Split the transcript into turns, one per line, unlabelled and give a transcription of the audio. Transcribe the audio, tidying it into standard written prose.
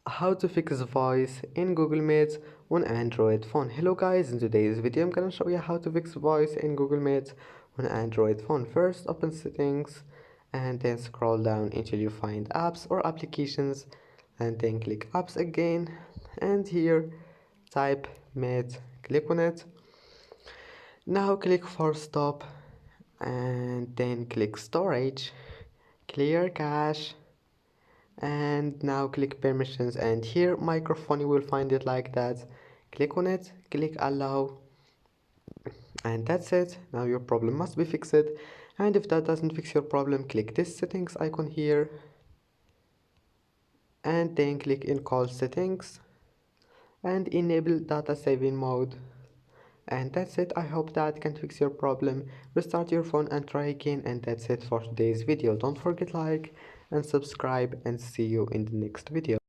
How to fix voice in Google Maps on Android phone. Hello guys, in today's video I'm gonna show you how to fix voice in Google Maps on Android phone. First, open settings and then scroll down until you find apps or applications, and then click apps again, and here type Mate, click on it. Now click force stop and then click storage, clear cache, and now click permissions, and here microphone, you will find it like that. Click on it, click allow, and that's it. Now your problem must be fixed, and if that doesn't fix your problem, click this settings icon here and then click in call settings and enable data saving mode. And that's it. I hope that can fix your problem. Restart your phone and try again, and that's it for today's video. Don't forget like and subscribe, and see you in the next video.